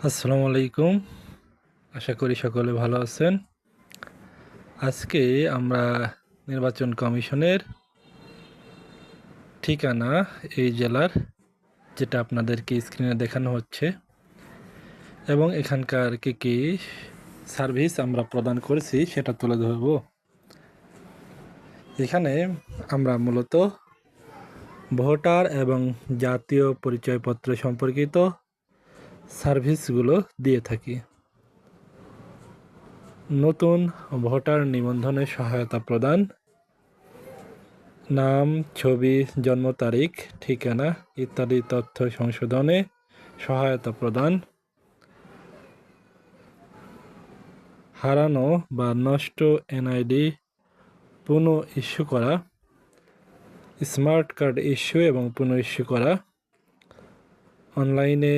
আসসালামু আলাইকুম। আশা করি সকলে ভালো আছেন। আজকে আমরা নির্বাচন কমিশনের ঠিকানা এই জেলার, যেটা আপনাদেরকে স্ক্রিনে দেখানো হচ্ছে, এবং এখানকার কী কী সার্ভিস আমরা প্রদান করেছি সেটা তুলে ধরব। এখানে আমরা মূলত ভোটার এবং জাতীয় পরিচয়পত্র সম্পর্কিত সার্ভিসগুলো দিয়ে থাকি। নতুন ভোটার নিবন্ধনে সহায়তা প্রদান, নাম, ছবি, জন্ম তারিখ, ঠিকানা ইত্যাদি তথ্য সংশোধনে সহায়তা প্রদান, হারানো বা নষ্ট এনআইডি পুনঃ ইস্যু করা, স্মার্ট কার্ড ইস্যু এবং পুনঃ ইস্যু করা, অনলাইনে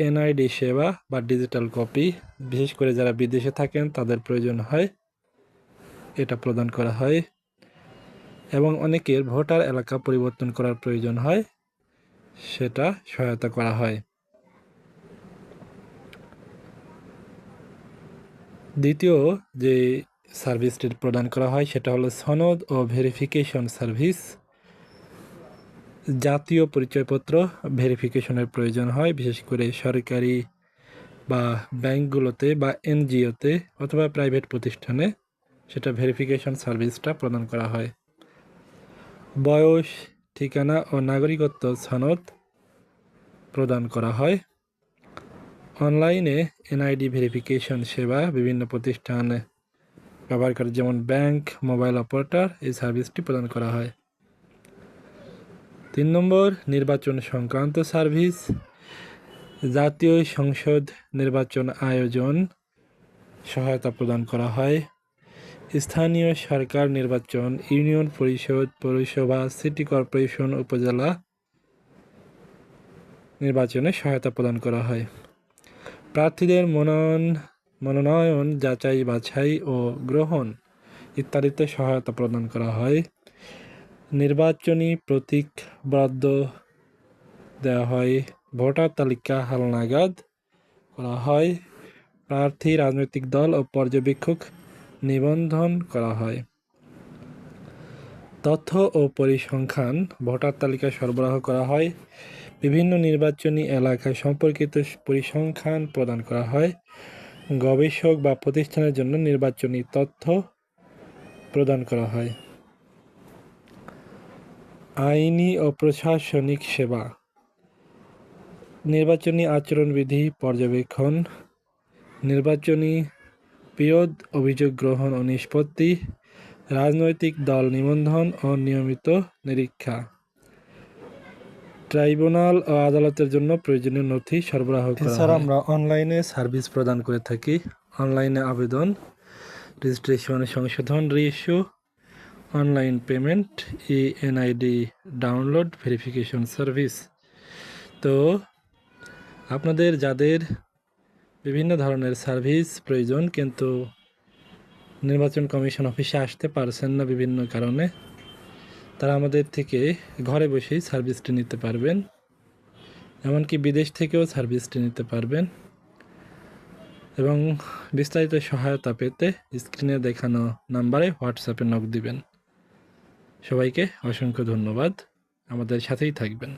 এনআইডি সেবা বা ডিজিটাল কপি, বিশেষ করে যারা বিদেশে থাকেন তাদের প্রয়োজন হয়, এটা প্রদান করা হয়। এবং অনেকের ভোটার এলাকা পরিবর্তন করার প্রয়োজন হয়, সেটা সহায়তা করা হয়। দ্বিতীয় যে সার্ভিসটি প্রদান করা হয় সেটা হলো সনদ ও ভেরিফিকেশন সার্ভিস। জাতীয় পরিচয়পত্র ভেরিফিকেশনের প্রয়োজন হয়, বিশেষ করে সরকারি বা ব্যাংকগুলোতে বা এনজিওতে অথবা প্রাইভেট প্রতিষ্ঠানে সেটা ভেরিফিকেশন সার্ভিসটা প্রদান করা হয়। বয়স, ঠিকানা ও নাগরিকত্ব সনদ প্রদান করা হয়। অনলাইনে এনআইডি ভেরিফিকেশন সেবা বিভিন্ন প্রতিষ্ঠানে ব্যবহার করে, যেমন ব্যাংক, মোবাইল অপারেটর, এই সার্ভিসটি প্রদান করা হয়। 3 নম্বর, নির্বাচন সংক্রান্ত সার্ভিস। জাতীয় সংসদ নির্বাচন আয়োজন সহায়তা প্রদান করা হয়। স্থানীয় সরকার নির্বাচন, ইউনিয়ন পরিষদ, পৌরসভা, সিটি কর্পোরেশন, উপজেলা নির্বাচনে সহায়তা প্রদান করা হয়। প্রার্থীদের মনোনয়ন, যাচাই বাছাই ও গ্রহণ ইত্যাদিতে সহায়তা প্রদান করা হয়। নির্বাচনী প্রতীক বরাদ্দ দেওয়া হয়। ভোটার তালিকা হালনাগাদ করা হয়। প্রার্থী, রাজনৈতিক দল ও পর্যবেক্ষক নিবন্ধন করা হয়। তথ্য ও পরিসংখ্যান, ভোটার তালিকা সরবরাহ করা হয়। বিভিন্ন নির্বাচনী এলাকা সম্পর্কিত পরিসংখ্যান প্রদান করা হয়। গবেষক বা প্রতিষ্ঠানের জন্য নির্বাচনী তথ্য প্রদান করা হয়। আইনি ও প্রশাসনিক সেবা, নির্বাচনী আচরণবিধি পর্যবেক্ষণ, নির্বাচনী বিরোধ অভিযোগ গ্রহণ ও নিষ্পত্তি, রাজনৈতিক দল নিবন্ধন ও নিয়মিত নিরীক্ষা, ট্রাইব্যুনাল ও আদালতের জন্য প্রয়োজনীয় নথি সরবরাহ করা হয়। এছাড়া আমরা অনলাইনে সার্ভিস প্রদান করে থাকি। অনলাইনে আবেদন, রেজিস্ট্রেশন, সংশোধন, reissue, online payment, NID download, verification service. তো আপনাদের যাদের বিভিন্ন ধরনের সার্ভিস প্রয়োজন কিন্তু নির্বাচন কমিশন অফিসে আসতে পারছেন না বিভিন্ন কারণে, তারা আমাদের থেকে ঘরে বসেই সার্ভিসটি নিতে পারবেন। এমনকি বিদেশ থেকেও সার্ভিসটি নিতে পারবেন। এবং বিস্তারিত সহায়তা পেতে স্ক্রিনে দেখানো নাম্বারে হোয়াটসঅ্যাপে নক দিবেন। সবাইকে অসংখ্য ধন্যবাদ। আমাদের সাথেই থাকবেন।